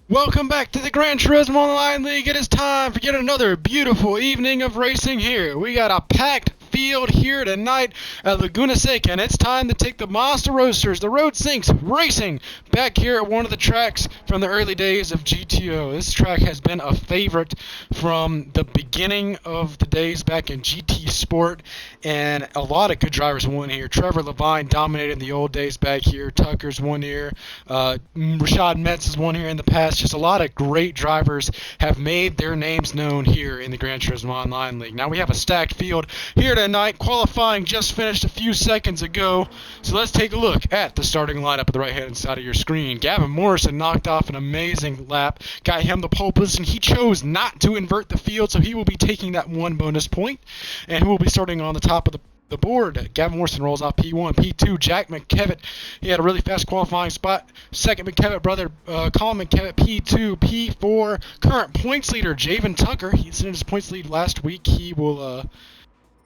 Welcome back to the Gran Turismo Online League. It is time for yet another beautiful evening of racing here. We got a packed field here tonight at Laguna Seca, and it's time to take the Mazda Roadsters, the Roadsinks, racing back here at one of the tracks from the early days of GTO. This track has been a favorite from the beginning of the days back in GT Sport, and a lot of good drivers won here. Trevor Levine dominated in the old days back here. Tucker's won here. Rashad Metz has won here in the past. Just a lot of great drivers have made their names known here in the Gran Turismo Online League. Now we have a stacked field here tonight. Qualifying just finished a few seconds ago. So let's take a look at the starting lineup at the right-hand side of your screen. Gavin Morrison knocked off an amazing lap. Got him the pole position. He chose not to invert the field, so he will be taking that one bonus point. And who will be starting on the top of the board? Gavin Morrison rolls off P1. P2, Jack McKevitt. He had a really fast qualifying spot. Second McKevitt brother, Colin McKevitt, P2. P4, current points leader, Javen Tucker. He sent his points lead last week. He will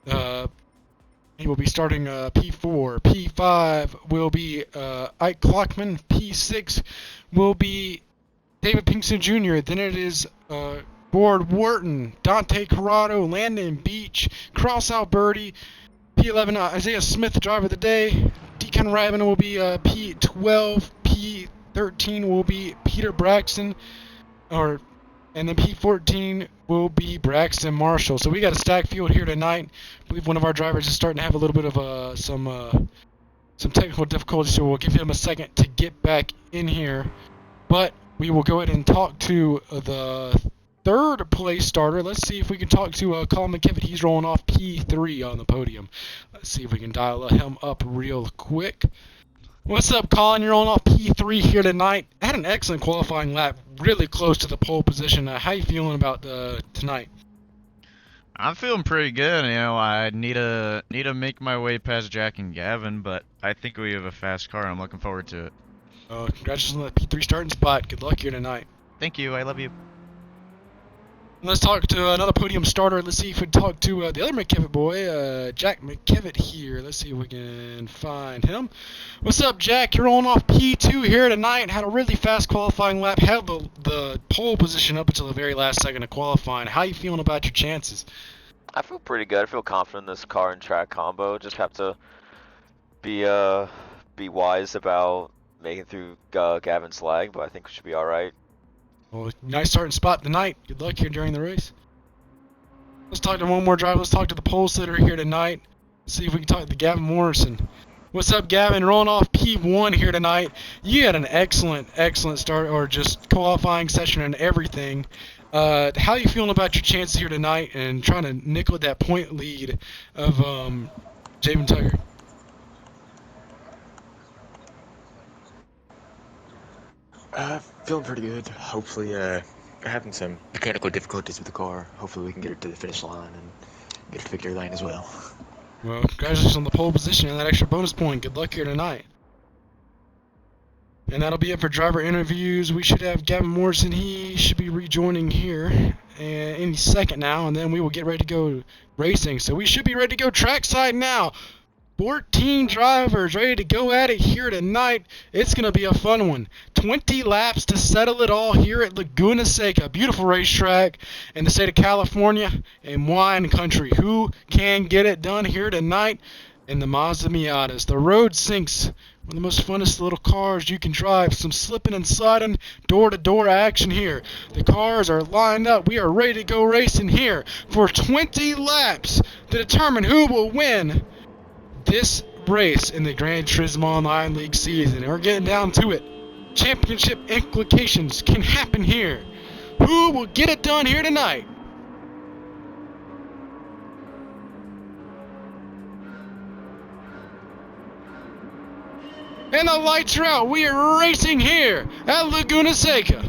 be starting P4. P5 will be Ike Klockman. P6 will be David Pinkston Jr. Then it is Gord Wharton, Dante Corrado, Landon Beach, Cross Alberti. P11, Isaiah Smith, driver of the day. Deacon Rabin will be P12. P13 will be Peter Braxton. And then P14 will be Braxton Marshall. So we got a stacked field here tonight. I believe one of our drivers is starting to have a little bit of some technical difficulties, so we'll give him a second to get back in here. But we will go ahead and talk to the third place starter. Let's see if we can talk to Colin McKevitt. He's rolling off P3 on the podium. Let's see if we can dial him up real quick. What's up, Colin? You're rolling off P3 here tonight. Had an excellent qualifying lap, really close to the pole position. How you feeling about tonight? I'm feeling pretty good. I need to make my way past Jack and Gavin, but I think we have a fast car. I'm looking forward to it. Congratulations on the P3 starting spot. Good luck here tonight. Thank you. I love you. Let's talk to another podium starter. Let's see if we can talk to the other McKevitt boy, Jack McKevitt here. Let's see if we can find him. What's up, Jack? You're rolling off P2 here tonight. Had a really fast qualifying lap. Held the pole position up until the very last second of qualifying. How you feeling about your chances? I feel pretty good. I feel confident in this car and track combo. Just have to be wise about making through Gavin's lag, but I think we should be all right. Well, nice starting spot tonight. Good luck here during the race. Let's talk to one more driver. Let's talk to the pole sitter here tonight. See if we can talk to Gavin Morrison. What's up, Gavin? Rolling off P1 here tonight. You had an excellent start, or just qualifying session and everything. How are you feeling about your chances here tonight and trying to nickel at that point lead of Javen Tucker? Feeling pretty good. Hopefully, having some mechanical difficulties with the car. Hopefully we can get it to the finish line and get to victory lane as well. Well, congratulations on the pole position and that extra bonus point. Good luck here tonight. And that'll be it for driver interviews. We should have Gavin Morrison. He should be rejoining here any second now, and then we will get ready to go racing. So we should be ready to go trackside now. 14 drivers ready to go at it here tonight. It's going to be a fun one. 20 laps to settle it all here at Laguna Seca. Beautiful racetrack in the state of California and wine country. Who can get it done here tonight? In the Mazda Miatas. The Roadsinks, one of the most funnest little cars you can drive. Some slipping and sliding, door-to-door action here. The cars are lined up. We are ready to go racing here for 20 laps to determine who will win this race in the Gran Turismo Online League season. And we're getting down to it. Championship implications can happen here. Who will get it done here tonight? And the lights are out. We are racing here at Laguna Seca.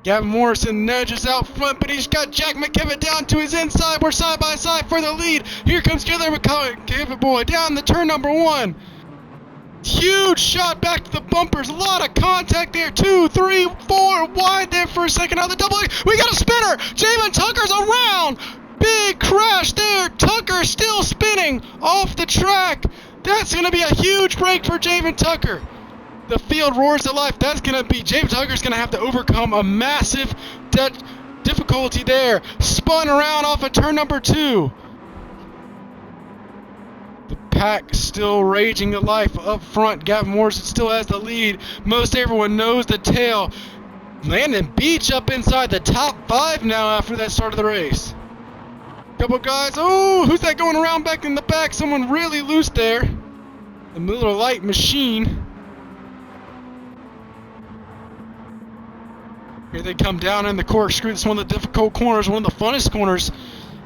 Gavin Morrison nudges out front, but he's got Jack McKevitt down to his inside. We're side by side for the lead. Here comes Gavin McKevitt boy down the turn number one. Huge shot back to the bumpers. A lot of contact there. 2, 3, 4. Wide there for a second. On the double. We got a spinner. Javen Tucker's around. Big crash there. Tucker still spinning off the track. That's going to be a huge break for Javen Tucker. The field roars to life. That's going to be James Tucker's going to have to overcome a massive difficulty there. Spun around off of turn number 2. The pack still raging to life up front. Gavin Morrison still has the lead. Most everyone knows the tail. Landon Beach up inside the top 5 now after that start of the race. Couple guys. Oh, who's that going around back in the back? Someone really loose there. The Miller Lite machine. Here they come down in the corkscrew. It's one of the difficult corners, one of the funnest corners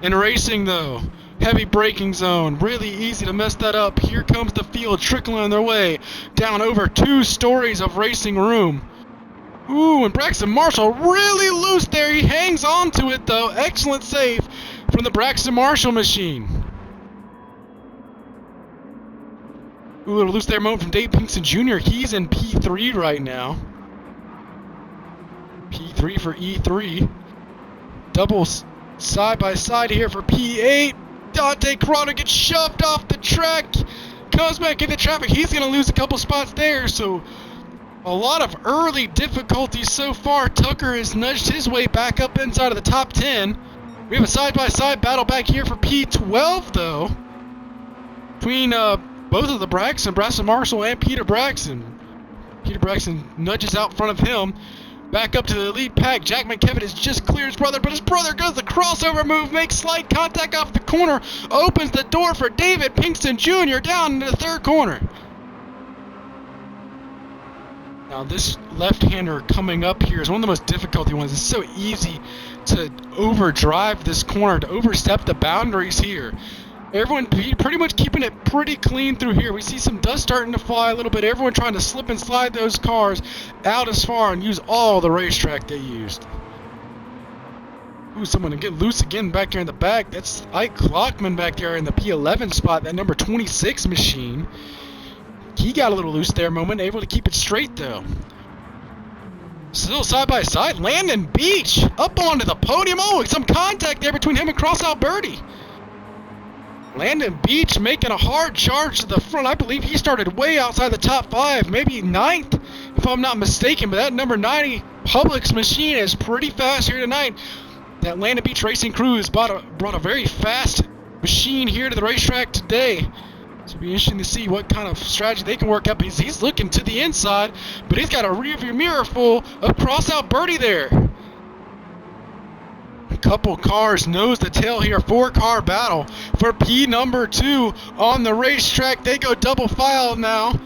in racing though. Heavy braking zone. Really easy to mess that up. Here comes the field trickling their way down over 2 stories of racing room. Ooh, and Braxton Marshall really loose there. He hangs on to it though. Excellent save from the Braxton Marshall machine. Ooh, a little loose there moment from Dave Pinkston Jr. He's in P3 right now. P3 for E3. Doubles side by side here for P8. Dante Corrado gets shoved off the track. Comes back into traffic. He's going to lose a couple spots there. So a lot of early difficulties so far. Tucker has nudged his way back up inside of the top 10. We have a side-by-side battle back here for P12 though. Between both of the Braxton Marshall and Peter Braxton. Peter Braxton nudges out front of him. Back up to the lead pack. Jack McKevitt has just cleared his brother, but his brother goes the crossover move, makes slight contact off the corner, opens the door for David Pinkston Jr. down into the 3rd corner. Now this left-hander coming up here is one of the most difficult ones. It's so easy to overdrive this corner, to overstep the boundaries here. Everyone pretty much keeping it pretty clean through here. We see some dust starting to fly a little bit. Everyone trying to slip and slide those cars out as far and use all the racetrack they used. Ooh, someone to get loose again back there in the back. That's Ike Klockman back there in the P11 spot, that number 26 machine. He got a little loose there a moment, able to keep it straight though. Still side by side, Landon Beach up onto the podium. Oh, some contact there between him and Crossout Birdie. Landon Beach making a hard charge to the front. I believe he started way outside the top 5, maybe 9th, if I'm not mistaken. But that number 90 Publix machine is pretty fast here tonight. That Landon Beach Racing crew has brought a very fast machine here to the racetrack today. So it'll be interesting to see what kind of strategy they can work up. He's looking to the inside, but he's got a rearview mirror full of Crossout Birdie there. A couple cars nose to tail here. 4-car battle for P number 2 on the racetrack. They go double file now.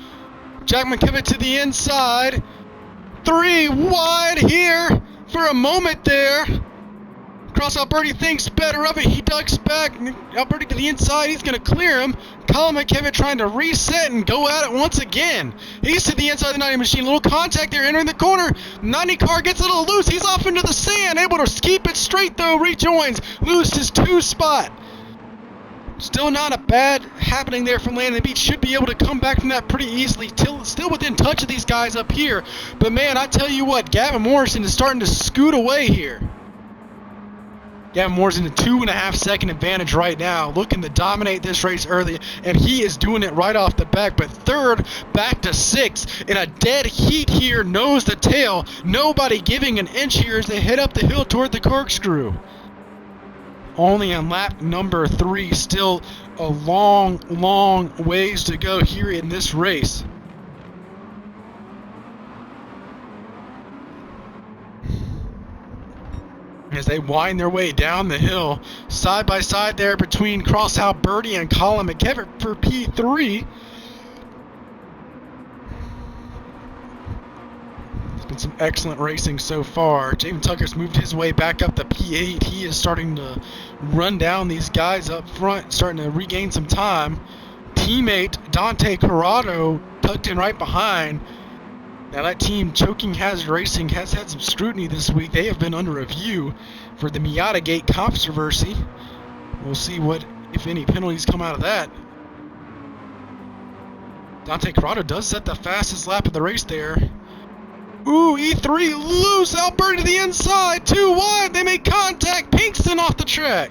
Jack McKevitt to the inside. 3 wide here for a moment there. Crossout Birdie thinks better of it. He ducks back. Alberti to the inside. He's going to clear him. Colin McKevitt trying to reset and go at it once again. He's to the inside of the 90 machine. A little contact there entering the corner. 90 car gets a little loose. He's off into the sand. Able to keep it straight though. Rejoins. Loose his 2 spot. Still not a bad happening there from Landon Beach. Should be able to come back from that pretty easily. Still within touch of these guys up here. But man, I tell you what, Gavin Morrison is starting to scoot away here. Gavin Morrison a 2.5 second advantage right now, looking to dominate this race early, and he is doing it right off the back. But 3rd back to 6th in a dead heat here, nose to tail. Nobody giving an inch here as they head up the hill toward the corkscrew. Only on lap number 3, still a long ways to go here in this race. As they wind their way down the hill, side by side there between Crossout Birdie and Colin McKevitt for P3. It's been some excellent racing so far. Jamin Tucker's moved his way back up to P8. He is starting to run down these guys up front, starting to regain some time. Teammate Dante Corrado tucked in right behind. Now that team, Choking Hazard Racing, has had some scrutiny this week. They have been under review for the Miata Gate controversy. We'll see what, if any, penalties come out of that. Dante Corrado does set the fastest lap of the race there. Ooh, E3 loose, Alberti to the inside, 2 wide, they make contact, Pinkston off the track.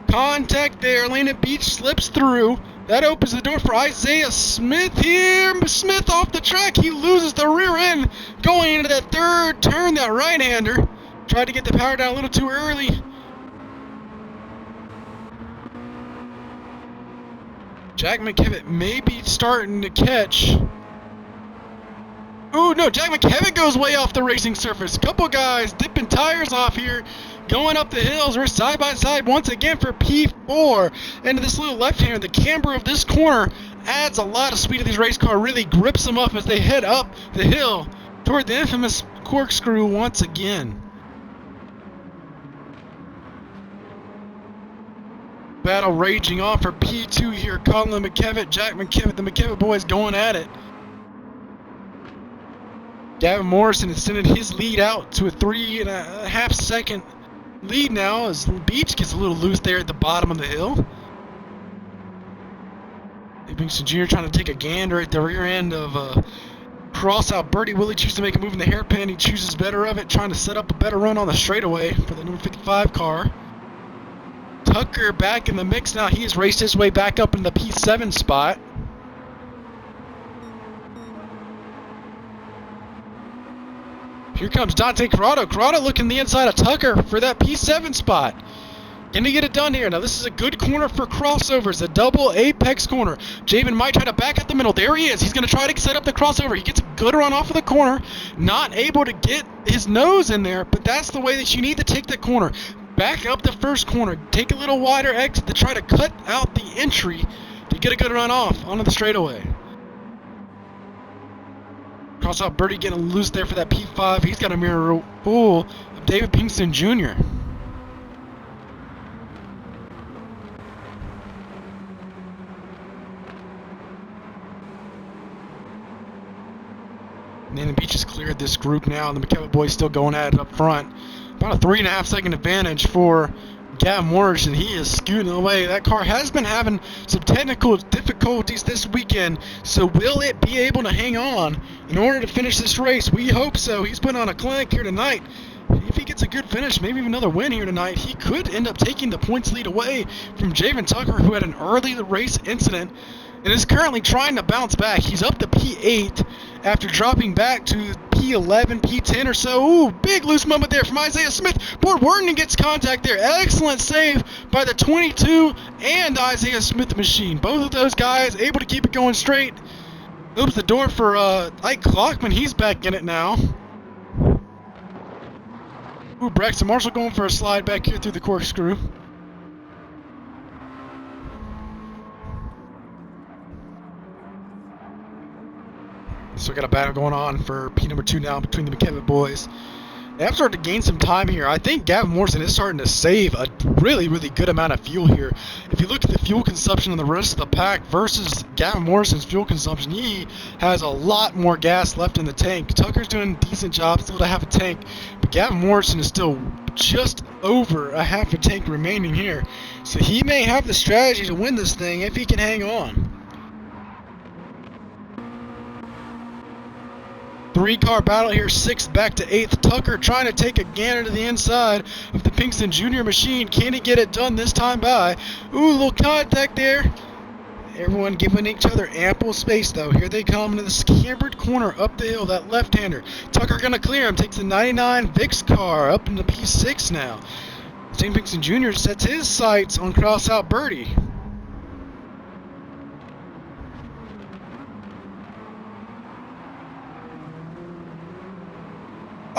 Contact there, Landon Beach slips through. That opens the door for Isaiah Smith here. Smith off the track. He loses the rear end going into that third turn, that right-hander. Tried to get the power down a little too early. Jack McKevitt may be starting to catch. Oh no, Jack McKevitt goes way off the racing surface. Couple guys dipping tires off here, going up the hills. We're side by side once again for P4. Into this little left-hander, the camber of this corner adds a lot of speed to these race car. Really grips them up as they head up the hill toward the infamous corkscrew once again. Battle raging on for P2 here. Colin McKevitt, Jack McKevitt, the McKevitt boys going at it. Gavin Morrison extended his lead out to a 3.5 second lead now as Beach gets a little loose there at the bottom of the hill. Livingston Jr. trying to take a gander at the rear end of cross out Birdie. Will he choose to make a move in the hairpin? He chooses better of it, trying to set up a better run on the straightaway for the number 55 car. Tucker back in the mix now. He has raced his way back up in the P7 spot. Here comes Dante Corrado. Corrado looking the inside of Tucker for that P7 spot. Can he get it done here? Now this is a good corner for crossovers, a double apex corner. Javen might try to back up the middle. There he is. He's going to try to set up the crossover. He gets a good run off of the corner. Not able to get his nose in there, but that's the way that you need to take the corner. Back up the first corner. Take a little wider exit to try to cut out the entry to get a good run off onto the straightaway. Cross out Birdie getting loose there for that P5. He's got a mirror full of David Pinkston Jr. Nathan Beach has cleared this group now. The McKevitt boys still going at it up front. About a 3.5 second advantage for Gavin Morrison. He is scooting away. That car has been having some technical difficulties this weekend, so will it be able to hang on in order to finish this race? We hope so. He's put on a clinic here tonight. If he gets a good finish, maybe even another win here tonight, he could end up taking the points lead away from Javen Tucker, who had an early race incident and is currently trying to bounce back. He's up to P8 after dropping back to P11, P10 or so. Ooh, big loose moment there from Isaiah Smith. Board Worden gets contact there. Excellent save by the 22 and Isaiah Smith machine. Both of those guys able to keep it going straight. Opens the door for Ike Clockman. He's back in it now. Ooh, Braxton Marshall going for a slide back here through the corkscrew. So we got a battle going on for P number 2 now between the McKevitt boys. They have started to gain some time here. I think Gavin Morrison is starting to save a really, really good amount of fuel here. If you look at the fuel consumption on the rest of the pack versus Gavin Morrison's fuel consumption, he has a lot more gas left in the tank. Tucker's doing a decent job, still to half a tank, but Gavin Morrison is still just over a half a tank remaining here. So he may have the strategy to win this thing if he can hang on. 3-car battle here, 6th back to 8th. Tucker trying to take a gander to the inside of the Pinkston Jr. machine. Can he get it done this time by? Ooh, little contact there. Everyone giving each other ample space though. Here they come into this cambered corner up the hill, that left-hander. Tucker gonna clear him, takes the 99 Vicks car up into P6 now. St. Pinkston Jr. sets his sights on cross-out Birdie.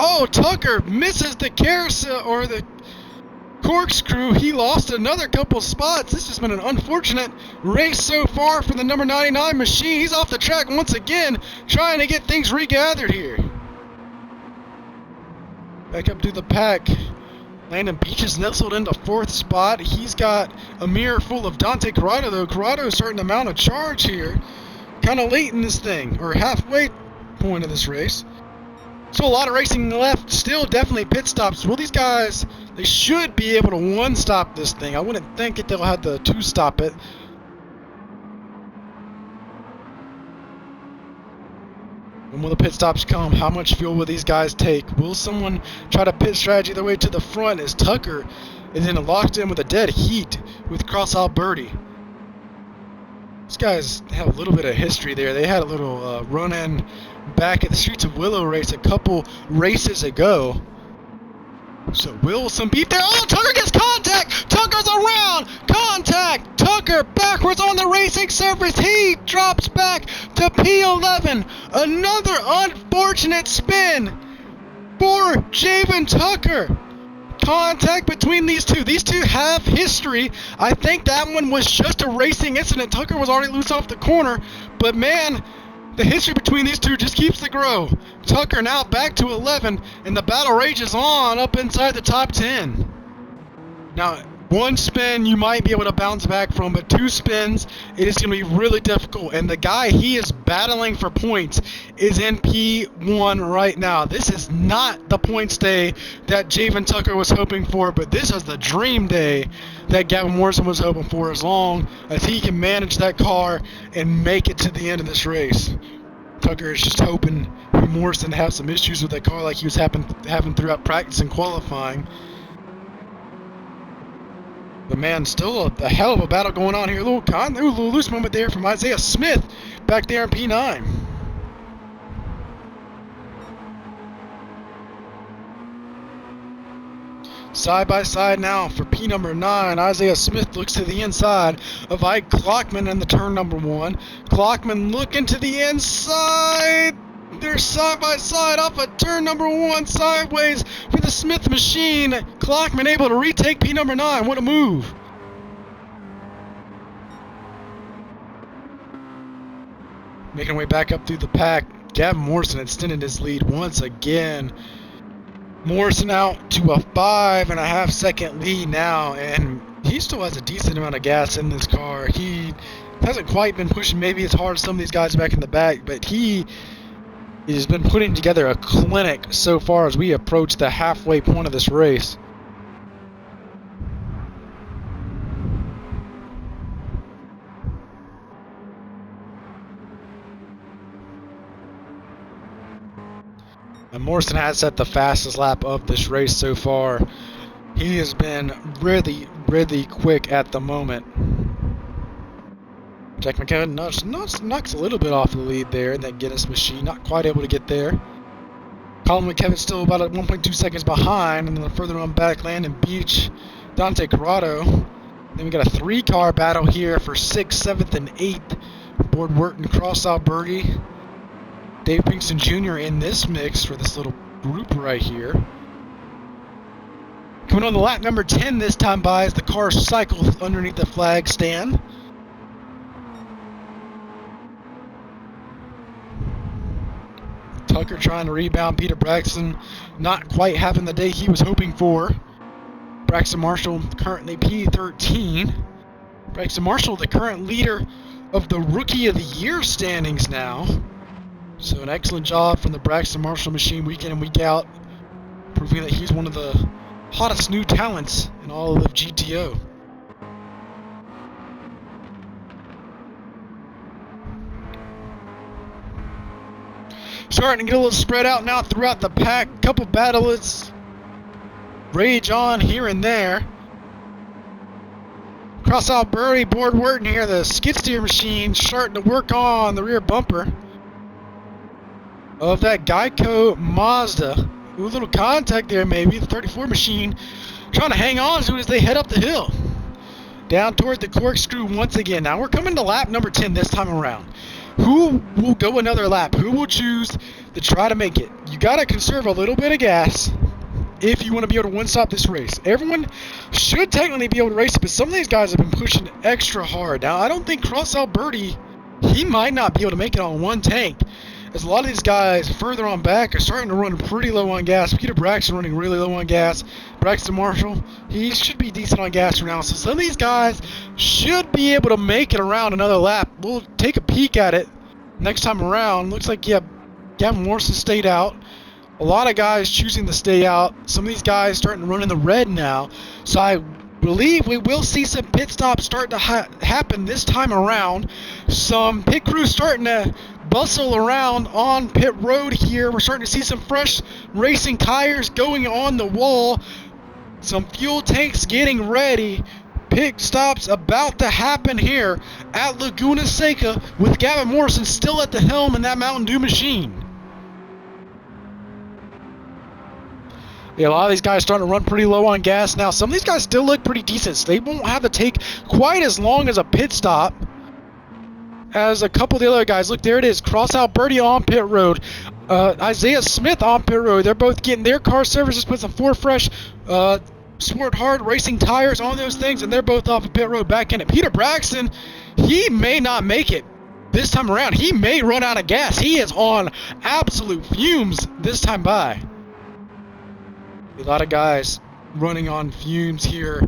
Oh, Tucker misses the carousel or the corkscrew. He lost another couple spots. This has been an unfortunate race so far for the number 99 machine. He's off the track once again, trying to get things regathered here. Back up to the pack. Landon Beach is nestled into 4th spot. He's got a mirror full of Dante Corrado, though. Corrado is starting to mount a charge here. Kind of late in this thing, or halfway point of this race. So a lot of racing left, still definitely pit stops. Will these guys, they should be able to one-stop this thing. I wouldn't think that they'll have to two-stop it. When will the pit stops come? How much fuel will these guys take? Will someone try to pit strategy their way to the front as Tucker is then locked in with a dead heat with cross-out Birdie? These guys have a little bit of history there. They had a little run-in back at the Streets of Willow race a couple races ago. So will some beef there? Oh, Tucker gets contact! Tucker's around! Contact! Tucker backwards on the racing surface. He drops back to P11. Another unfortunate spin for Javen Tucker. Contact between these two. These two have history. I think that one was just a racing incident. Tucker was already loose off the corner, but man, the history between these two just keeps to grow. Tucker now back to 11, and the battle rages on up inside the top 10. Now, one spin you might be able to bounce back from, but two spins, it is going to be really difficult. And the guy he is battling for points is in P1 right now. This is not the points day that Javen Tucker was hoping for, but this is the dream day that Gavin Morrison was hoping for, as long as he can manage that car and make it to the end of this race. Tucker is just hoping for Morrison to have some issues with that car like he was having throughout practice and qualifying. But man, still a hell of a battle going on here. A little loose moment there from Isaiah Smith back there in P9. Side by side now for P number 9. Isaiah Smith looks to the inside of Ike Clockman in the turn number 1. Clockman looking to the inside. They're side by side off of turn number 1 sideways for the Smith machine. Clockman able to retake P number 9. What a move. Making way back up through the pack. Gavin Morrison extended his lead once again. Morrison out to a 5.5 second lead now, and he still has a decent amount of gas in this car. He hasn't quite been pushing maybe as hard as some of these guys back in the back, but he has been putting together a clinic so far as we approach the halfway point of this race. And Morrison has set the fastest lap of this race so far. He has been really, really quick at the moment. Jack McKevin knocks a little bit off the lead there in that Guinness machine. Not quite able to get there. Colin McKevin still about at 1.2 seconds behind. And then further on back, Landon Beach, Dante Corrado. Then we got a 3-car battle here for 6th, 7th, and 8th. Board Wharton, Crossout Birdie. Dave Pinkston Jr. in this mix for this little group right here. Coming on the lap number 10 this time by as the car cycles underneath the flag stand. Tucker trying to rebound Peter Braxton, not quite having the day he was hoping for. Braxton Marshall currently P13. Braxton Marshall, the current leader of the Rookie of the Year standings now. So an excellent job from the Braxton Marshall machine week in and week out, proving that he's one of the hottest new talents in all of GTO. Starting to get a little spread out now throughout the pack. Couple battles rage on here and there. Crossout Birdie, Board Wharton here, the skid steer machine starting to work on the rear bumper of that Geico Mazda. Ooh, a little contact there maybe. The 34 machine trying to hang on as soon as they head up the hill. Down toward the corkscrew once again. Now we're coming to lap number 10 this time around. Who will go another lap? Who will choose to try to make it? You got to conserve a little bit of gas if you want to be able to one-stop this race. Everyone should technically be able to race it, but some of these guys have been pushing extra hard. Now, I don't think Crossout Birdie, he might not be able to make it on one tank, as a lot of these guys further on back are starting to run pretty low on gas. Peter Braxton running really low on gas. Braxton Marshall, he should be decent on gas for now. So some of these guys should be able to make it around another lap. We'll take a peek at it next time around. Looks like, yeah, Gavin Morrison stayed out. A lot of guys choosing to stay out. Some of these guys starting to run in the red now. So I believe we will see some pit stops start to happen this time around. Some pit crews starting to bustle around on pit road here. We're starting to see some fresh racing tires going on the wall. Some fuel tanks getting ready. pit stops about to happen here at Laguna Seca with Gavin Morrison still at the helm in that Mountain Dew machine. Yeah, a lot of these guys starting to run pretty low on gas now. Some of these guys still look pretty decent. So they won't have to take quite as long as a pit stop as a couple of the other guys. Look, there it is. Cross out Birdie on pit road. Isaiah Smith on pit road. They're both getting their car services with some 4 fresh Sport Hard Racing tires on those things, and they're both off of pit road back in it. Peter Braxton, he may not make it this time around. He may run out of gas. He is on absolute fumes this time by. A lot of guys running on fumes here.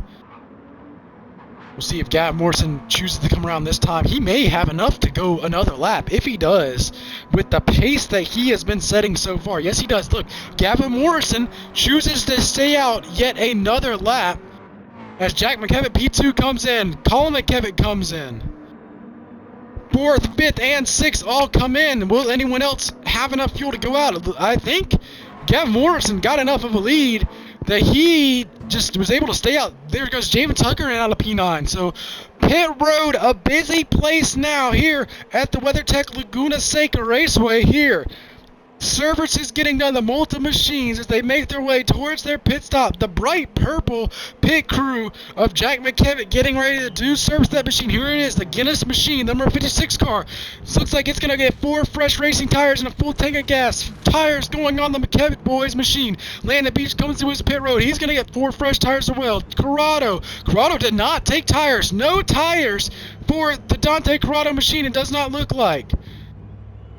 We'll see if Gavin Morrison chooses to come around this time. He may have enough to go another lap. If he does, with the pace that he has been setting so far. Yes, he does. Look, Gavin Morrison chooses to stay out yet another lap as Jack McKevitt P2 comes in. Colin McKevitt comes in. 4th, 5th, and 6th all come in. Will anyone else have enough fuel to go out? I think Gavin Morrison got enough of a lead that he just was able to stay out. There goes Jamin Tucker and out of P9. So pit road, a busy place now here at the WeatherTech Laguna Seca Raceway here. Service is getting done, the multi machines, as they make their way towards their pit stop. The bright purple pit crew of Jack McKevitt getting ready to do service that machine. Here it is, the Guinness machine, number 56 car. This looks like it's going to get 4 fresh racing tires and a full tank of gas. Tires going on the McKevitt boys machine. Landon Beach comes to his pit road. He's going to get 4 fresh tires as well. Corrado did not take tires. No tires for the Dante Corrado machine, it does not look like.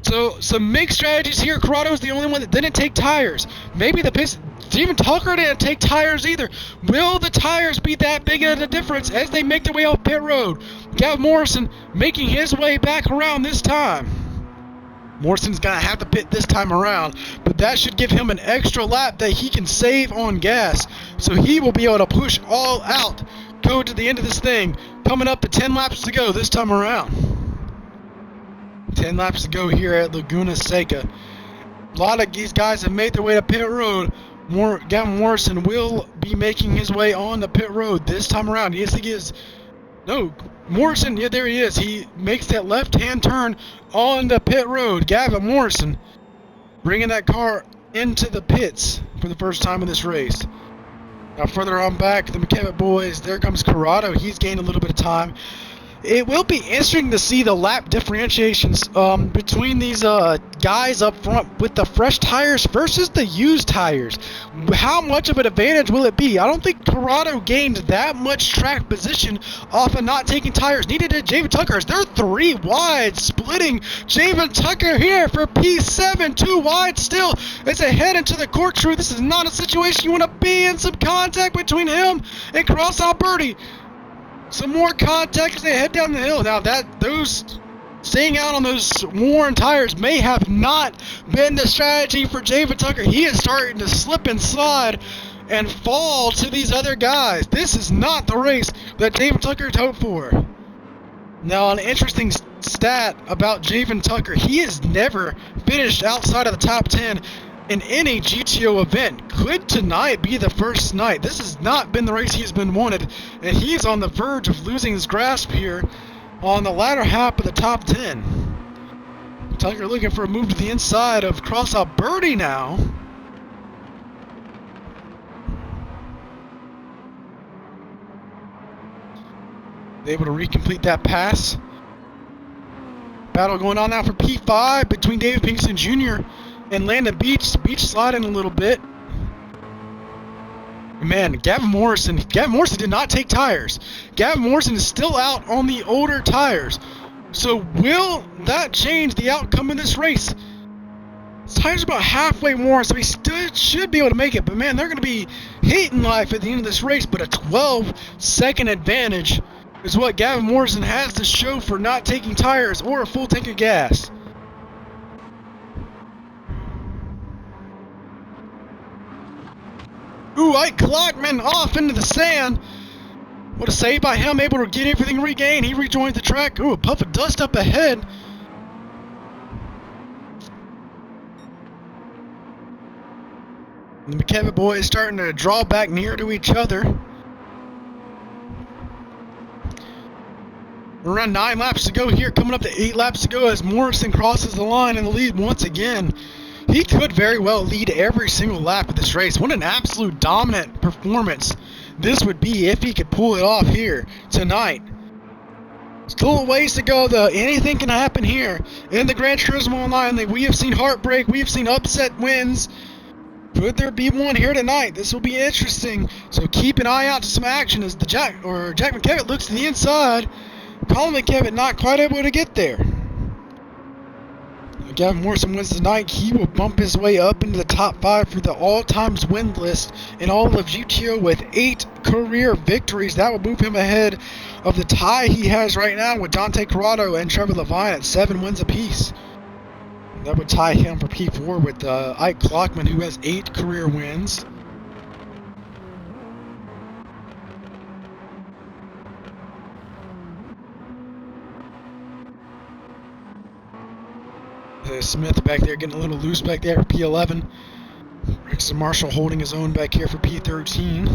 So, some mixed strategies here. Corrado's the only one that didn't take tires. Maybe the pits... Steven Tucker didn't take tires either. Will the tires be that big of a difference as they make their way off pit road? Gavin Morrison making his way back around this time. Morrison's going to have to pit this time around, but that should give him an extra lap that he can save on gas. So he will be able to push all out, go to the end of this thing. Coming up to 10 laps to go this time around. 10 laps to go here at Laguna Seca. A lot of these guys have made their way to pit road. Gavin Morrison will be making his way on the pit road this time around. Yes, he is. No, Morrison, yeah, there he is. He makes that left-hand turn on the pit road. Gavin Morrison bringing that car into the pits for the first time in this race. Now further on back, the McKevitt boys, there comes Corrado. He's gained a little bit of time. It will be interesting to see the lap differentiations between these guys up front with the fresh tires versus the used tires. How much of an advantage will it be? I don't think Corrado gained that much track position off of not taking tires. Needed to Jamin Tucker. They're 3 wide, splitting Jamin Tucker here for P7. 2 wide still. It's a head into the court crew. This is not a situation you want to be in. Some contact between him and Crossout Birdie. Some more contact as they head down the hill. Now those staying out on those worn tires may have not been the strategy for Jamin Tucker. He is starting to slip and slide and fall to these other guys. This is not the race that Jamin Tucker hoped for. Now, an interesting stat about Jamin Tucker, he has never finished outside of the top 10 in any GTO event. Could tonight be the first night? This has not been the race he's been wanted, and he's on the verge of losing his grasp here on the latter half of the top 10. Tucker looking for a move to the inside of Crossout Birdie now. Able to recomplete that pass. Battle going on now for P5 between David Pinkston Jr. and Landon Beach. Beach sliding a little bit. Man, Gavin Morrison did not take tires. Gavin Morrison is still out on the older tires. So will that change the outcome of this race? His tires are about halfway worn, so he still should be able to make it. But man, they're going to be hating life at the end of this race. But a 12-second advantage is what Gavin Morrison has to show for not taking tires or a full tank of gas. Ooh, Ike Glockman off into the sand. What a save by him, able to get everything regained. He rejoins the track. Ooh, a puff of dust up ahead. The McKevitt boys starting to draw back near to each other. Around 9 laps to go here, coming up to 8 laps to go as Morrison crosses the line in the lead once again. He could very well lead every single lap of this race. What an absolute dominant performance this would be if he could pull it off here tonight. Still a ways to go though. Anything can happen here in the Gran Turismo Online League. We have seen heartbreak. We have seen upset wins. Could there be one here tonight? This will be interesting. So keep an eye out to some action as the Jack McKevitt looks to the inside. Colin McKevitt not quite able to get there. Gavin Morrison wins tonight. He will bump his way up into the top 5 for the all-time win list in all of GTO with 8 career victories. That will move him ahead of the tie he has right now with Dante Corrado and Trevor Levine at 7 wins apiece. That would tie him for P4 with Ike Klockman, who has 8 career wins. Smith back there getting a little loose back there for P11. Rickson Marshall holding his own back here for P13.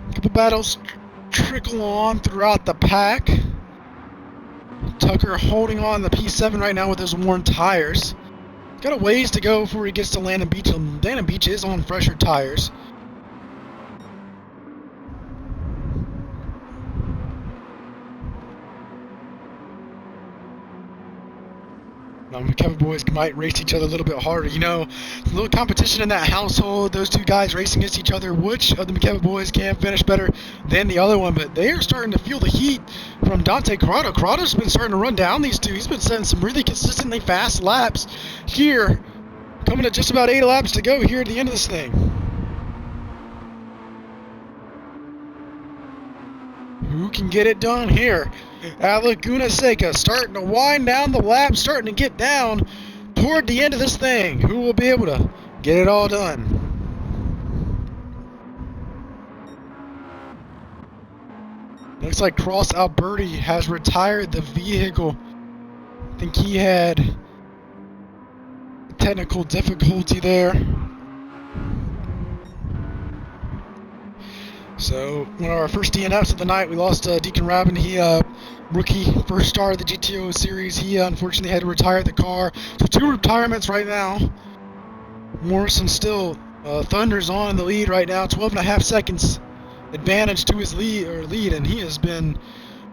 A couple battles trickle on throughout the pack. Tucker holding on the P7 right now with his worn tires. Got a ways to go before he gets to Landon Beach. Landon Beach is on fresher tires. McKevitt boys might race each other a little bit harder. You know, a little competition in that household. Those two guys racing against each other. Which of the McKevitt boys can finish better than the other one? But they are starting to feel the heat from Dante Corrado. Corrado's been starting to run down these two. He's been setting some really consistently fast laps here. Coming to just about 8 laps to go here at the end of this thing. Who can get it done here at Laguna Seca? Starting to wind down the lap, starting to get down toward the end of this thing. Who will be able to get it all done? Looks like Cross Alberti has retired the vehicle. I think he had technical difficulty there. So, one of our first DNFs of the night, we lost Deacon Rabin. He, rookie, first star of the GTO series. He unfortunately had to retire the car. So 2 retirements right now. Morrison still thunders on in the lead right now. 12.5 seconds advantage to his lead, and he has been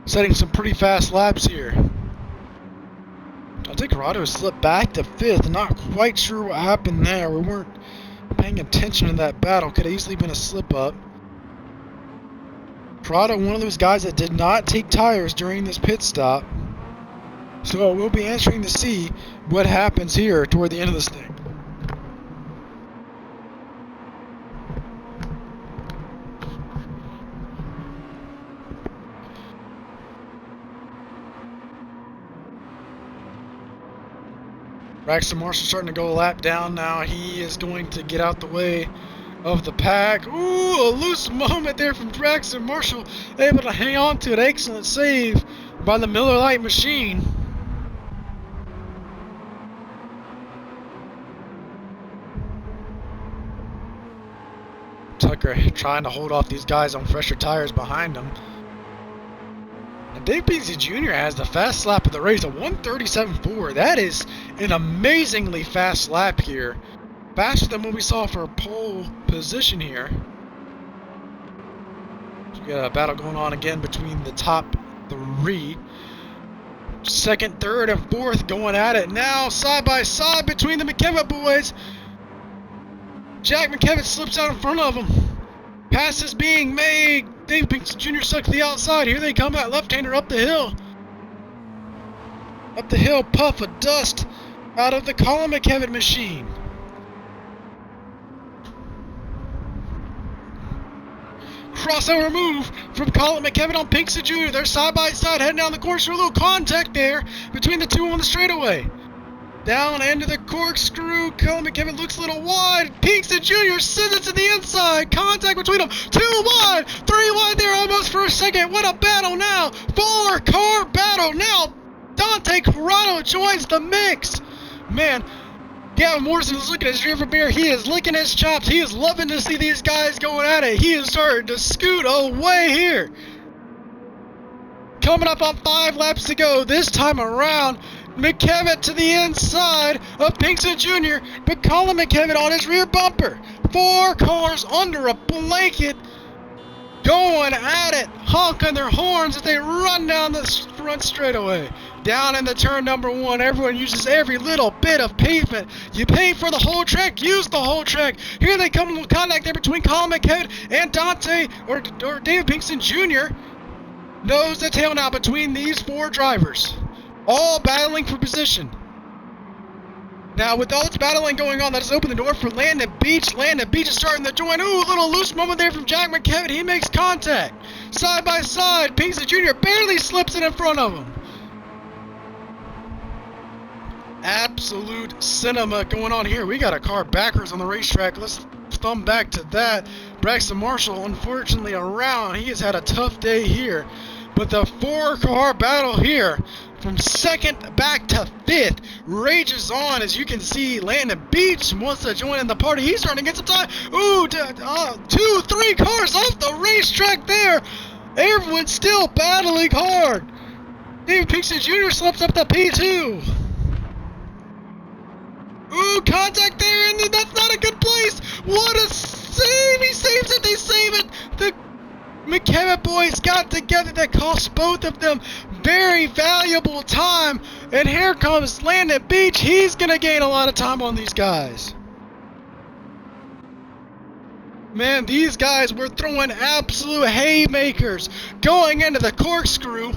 setting some pretty fast laps here. Dante Corrado slipped back to 5th. Not quite sure what happened there. We weren't paying attention in that battle. Could have easily been a slip up. Corrado, one of those guys that did not take tires during this pit stop. So it will be interesting to see what happens here toward the end of this thing. Braxton Marshall starting to go a lap down now. He is going to get out the way of the pack. Ooh, a loose moment there from Braxton Marshall, able to hang on to an excellent save by the Miller Lite machine. Tucker trying to hold off these guys on fresher tires behind him. And Dave Beasley Jr. has the fast lap of the race, a 1:37.4. That is an amazingly fast lap here. Faster than what we saw for pole position here. So we got a battle going on again between the top 3. Second, third, and fourth going at it now, side by side between the McKevitt boys. Jack McKevitt slips out in front of him. Pass is being made. Dave Binks Jr. stuck to the outside. Here they come at left-hander up the hill. Up the hill, puff of dust out of the Colin McKevitt machine. Crossover move from Colin McKevitt on Pinkston Jr. They're side by side heading down the course for a little contact there between the two on the straightaway. Down into the corkscrew. Colin McKevitt looks a little wide. Pinkston Jr. sends it to the inside. Contact between them. 2 wide. 3 wide there almost for a second. What a battle now. 4-car battle now. Dante Corrado joins the mix. Man, Gavin Morrison is looking at his rearview mirror. He is licking his chops. He is loving to see these guys going at it. He is starting to scoot away here. Coming up on 5 laps to go. This time around, McKevitt to the inside of Pinkston Jr., but Colin McKevitt on his rear bumper. 4 cars under a blanket, going at it, honking their horns as they run down the front straightaway. Down in the turn number 1, everyone uses every little bit of pavement. You pay for the whole track, use the whole track. Here they come in contact there between Colin McKevitt and Dante, or David Pinkston Jr. Nose to tail now between these 4 drivers, all battling for position. Now, with all this battling going on, that has opened the door for Landon Beach. Landon Beach is starting to join. Ooh, a little loose moment there from Jack McKevitt. He makes contact. Side by side, Pinkston Jr. barely slips it in front of him. Absolute cinema going on here. We got a car backwards on the racetrack. Let's thumb back to that. Braxton Marshall, unfortunately, around. He has had a tough day here. But the 4-car battle here, from 2nd back to 5th, rages on. As you can see, Landon Beach wants to join in the party. He's starting to get some time. Ooh, 2, 3 cars off the racetrack there. Everyone's still battling hard. David Pinkston Jr. slips up to P2. Ooh, contact there, and that's not a good place. What a save! He saves it. They save it. The McKevitt boys got together. That cost both of them very valuable time. And here comes Landon Beach. He's going to gain a lot of time on these guys. Man, these guys were throwing absolute haymakers going into the corkscrew.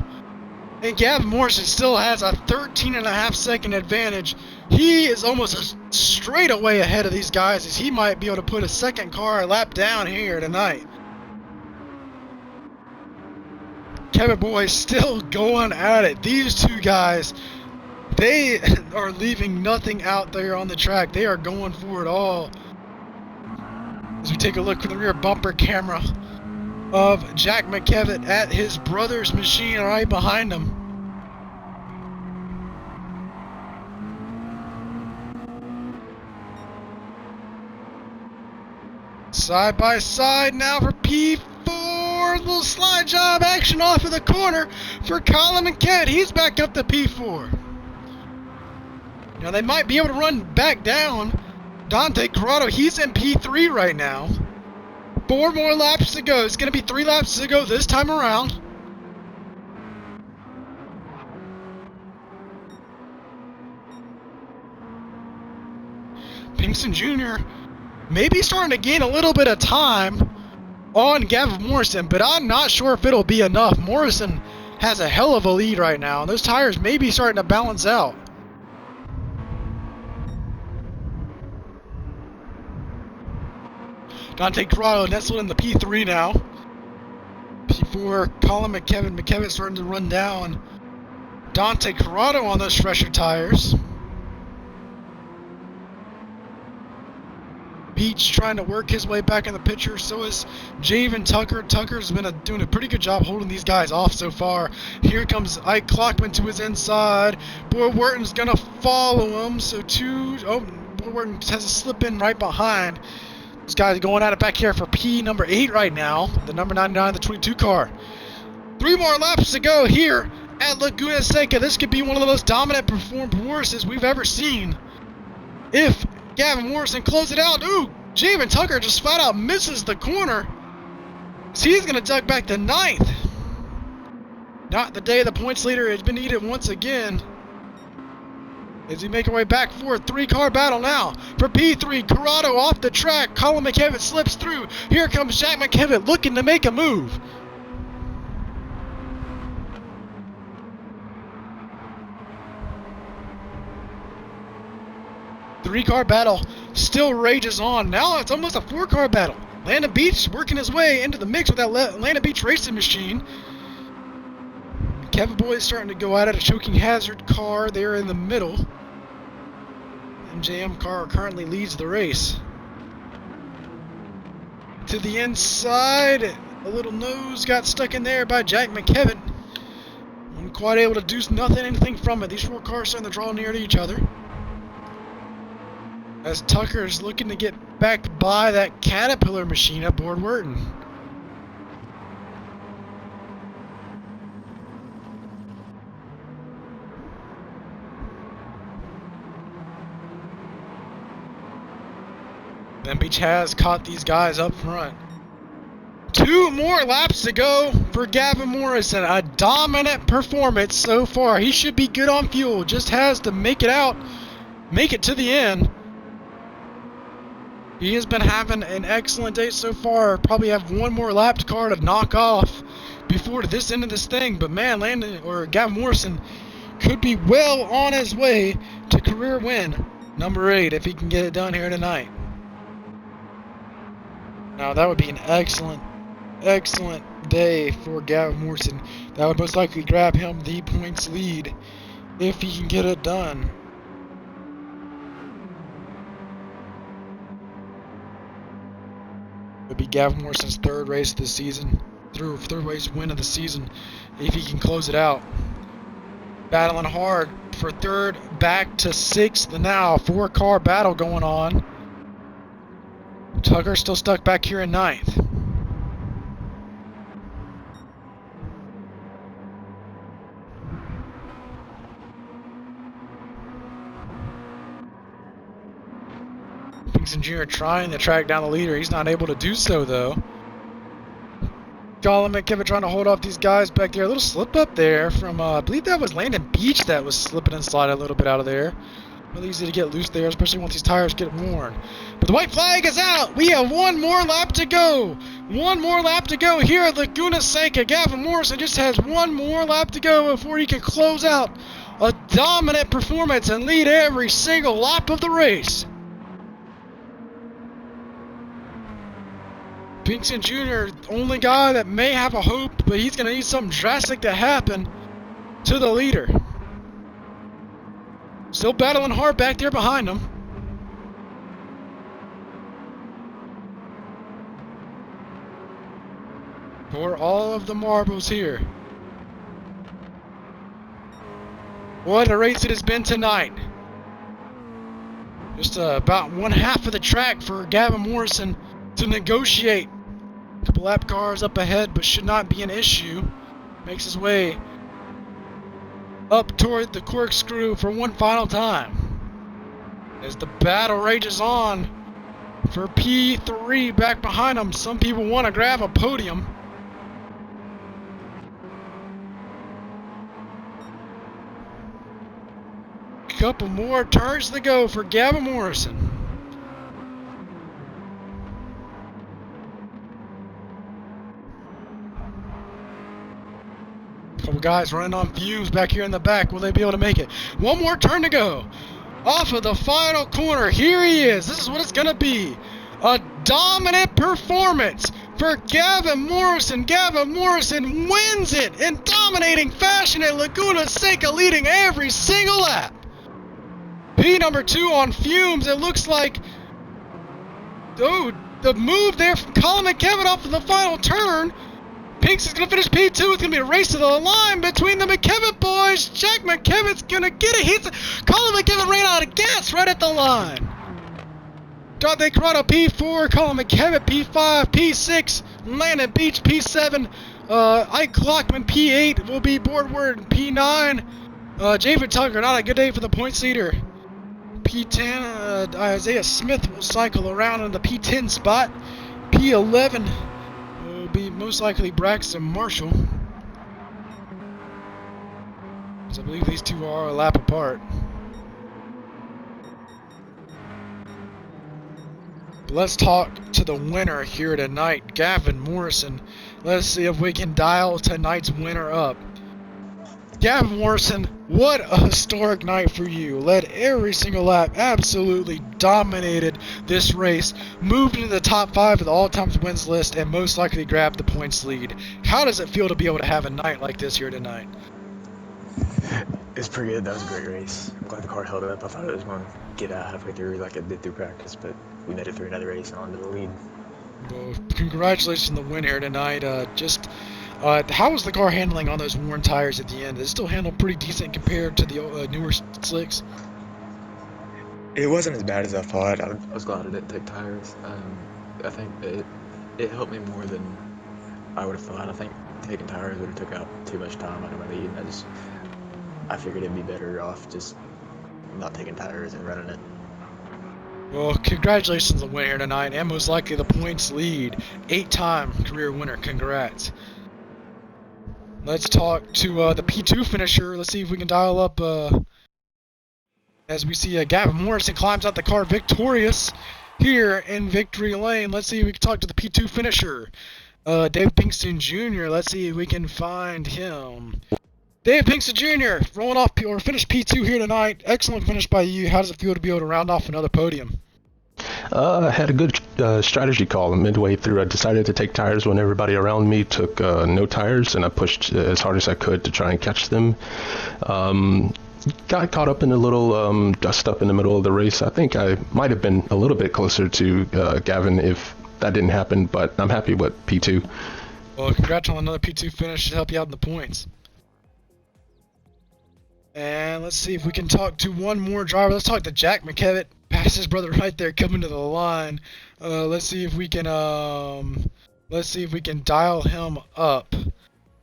And Gavin Morrison still has a 13.5-second advantage. He is almost straight away ahead of these guys, as he might be able to put a 2nd car a lap down here tonight. Kevin Boys still going at it. These 2 guys, they are leaving nothing out there on the track. They are going for it all. As we take a look from the rear bumper camera of Jack McKevitt at his brother's machine right behind him. Side by side now for P4. Little slide job action off of the corner for Colin McKevitt. He's back up to P4. Now they might be able to run back down Dante Corrado. He's in P3 right now. 4 more laps to go. It's going to be 3 laps to go this time around. Pinkston Jr. maybe starting to gain a little bit of time on Gavin Morrison, but I'm not sure if it'll be enough. Morrison has a hell of a lead right now. Those tires may be starting to balance out. Dante Corrado nestled in the P3 now. P4, Colin McKevitt starting to run down. Dante Corrado on those fresher tires. Beach trying to work his way back in the picture. So is Javen Tucker. Tucker's been doing a pretty good job holding these guys off so far. Here comes Ike Clockman to his inside. Boy Wharton's going to follow him. So Boy Wharton has a slip in right behind. This guy's going at it back here for P number 8 right now. The number 99, the 22 car. 3 more laps to go here at Laguna Seca. This could be one of the most dominant performances we've ever seen. If Gavin Morrison closes it out. Ooh, Javen Tucker just flat out misses the corner. So he's going to duck back to 9th. Not the day the points leader has been needed once again. As we make our way back for a 3-car battle now. For P3, Corrado off the track. Colin McKevitt slips through. Here comes Jack McKevitt looking to make a move. Three-car battle still rages on. Now it's almost a 4-car battle. Landon Beach working his way into the mix with that Landon Beach racing machine. Kevin Boyd starting to go out at a choking hazard car there in the middle. MJM car currently leads the race. To the inside, a little nose got stuck in there by Jack McKevitt. Wasn't quite able to do anything from it. These 4 cars starting to draw near to each other. As Tucker is looking to get back by that Caterpillar machine aboard Wharton. Then Beach has caught these guys up front. 2 more laps to go for Gavin Morrison. A dominant performance so far. He should be good on fuel. Just has to make it out. Make it to the end. He has been having an excellent day so far. Probably have 1 more lapped car to knock off before this end of this thing. But man, Gavin Morrison could be well on his way to career win number 8 if he can get it done here tonight. Now that would be an excellent day for Gavin Morrison. That would most likely grab him the points lead if he can get it done. Would be Gavin Morrison's 3rd race of the season, third race win of the season, if he can close it out. Battling hard for 3rd, back to 6th now. 4-car battle going on. Tucker's still stuck back here in 9th. Pinkston Jr. trying to track down the leader. He's not able to do so, though. Colin McKevitt trying to hold off these guys back there. A little slip up there from, I believe that was Landon Beach that was slipping and sliding a little bit out of there. Really easy to get loose there, especially once these tires get worn. But the white flag is out. We have 1 more lap to go. 1 more lap to go here at Laguna Seca. Gavin Morrison just has 1 more lap to go before he can close out a dominant performance and lead every single lap of the race. Pinkston Jr., only guy that may have a hope, but he's going to need something drastic to happen to the leader. Still battling hard back there behind him. For all of the marbles here. What a race it has been tonight. Just about 1/2 of the track for Gavin Morrison to negotiate. A couple lap cars up ahead, but should not be an issue. Makes his way up toward the corkscrew for one final time. As the battle rages on for P3 back behind him. Some people want to grab a podium. Couple more turns to go for Gavin Morrison. Couple guys running on fumes back here in the back. Will they be able to make it? 1 more turn to go. Off of the final corner. Here he is. This is what it's going to be. A dominant performance for Gavin Morrison. Gavin Morrison wins it in dominating fashion at Laguna Seca, leading every single lap. P number 2 on fumes. It looks like, oh, the move there from Colin McKevitt off of the final turn. Pinks is going to finish P2. It's going to be a race to the line between the McKevitt boys. Jack McKevitt's going to get it. Colin McKevitt ran out of gas right at the line. Dante Corrado P4, Colin McKevitt P5, P6, Landon Beach P7, Ike Glockman P8 will be Boardward P9. Javen Tucker, not a good day for the points leader. P10, Isaiah Smith will cycle around in the P10 spot. P11 will be most likely Braxton Marshall. So I believe these two are a lap apart. But let's talk to the winner here tonight, Gavin Morrison. Let's see if we can dial tonight's winner up. Gavin Morrison, what a historic night for you. Led every single lap, absolutely dominated this race, moved into the top 5 of the all-time wins list, and most likely grabbed the points lead. How does it feel to be able to have a night like this here tonight? It's pretty good. That was a great race. I'm glad the car held up. I thought it was going to get out halfway through like it did through practice, but we made it through another race and on to the lead. Well, congratulations on the win here tonight. How was the car handling on those worn tires at the end? Did it still handle pretty decent compared to the newer slicks? It wasn't as bad as I thought. I was glad I didn't take tires. I think it helped me more than I would have thought. I think taking tires would have took out too much time out of my lead. And I figured it'd be better off just not taking tires and running it. Well, congratulations on the win here tonight, and most likely the points lead. 8-time career winner. Congrats. Let's talk to the P2 finisher. Let's see if we can dial up. As we see Gavin Morrison climbs out the car victorious here in victory lane. Let's see if we can talk to the P2 finisher. Dave Pinkston Jr. Let's see if we can find him. Dave Pinkston Jr. rolling off or finished P2 here tonight. Excellent finish by you. How does it feel to be able to round off another podium? I had a good strategy call midway through. I decided to take tires when everybody around me took no tires, and I pushed as hard as I could to try and catch them. Got caught up in a little dust up in the middle of the race. I think I might have been a little bit closer to Gavin if that didn't happen, but I'm happy with P2. Well, congrats on another P2 finish to help you out in the points. And let's see if we can talk to one more driver. Let's talk to Jack McKevitt. Past his brother right there coming to the line. Let's see if we can dial him up.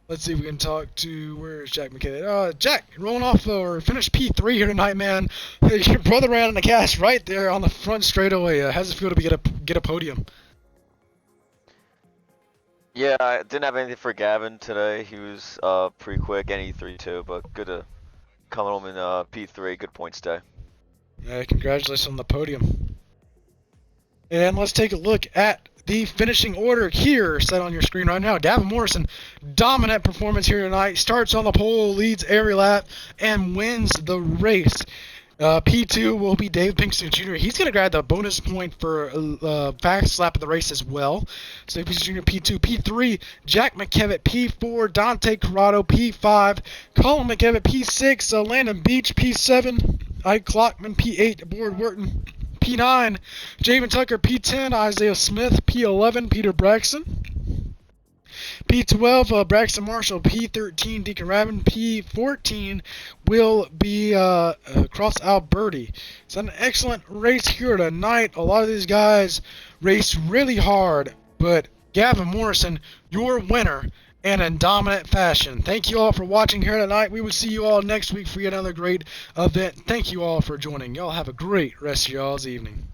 Let's see if we can talk to, where's Jack McKevitt? Jack, rolling off or finished P3 here tonight, man. Your brother ran in the gas right there on the front straightaway. How does it feel to get a podium? Yeah, I didn't have anything for Gavin today. He was pretty quick and E3 too, but good to come home in P3. Good points day. Congratulations on the podium. And let's take a look at the finishing order here set on your screen right now. Gavin Morrison, dominant performance here tonight. Starts on the pole, leads every lap, and wins the race. P2 will be Dave Pinkston Jr. He's going to grab the bonus point for fast lap of the race as well. So Pinkston Jr. P2. P3, Jack McKevitt. P4, Dante Corrado. P5, Colin McKevitt. P6, Landon Beach. P7, Ike Clockman. P8, Board Wharton. P9, Jamin Tucker. P10, Isaiah Smith. P11, Peter Braxton. P12, Braxton Marshall. P13, Deacon Rabin. P14 will be Cross Alberti. It's an excellent race here tonight. A lot of these guys race really hard, but Gavin Morrison, your winner, and in dominant fashion. Thank you all for watching here tonight. We will see you all next week for yet another great event. Thank you all for joining. Y'all have a great rest of y'all's evening.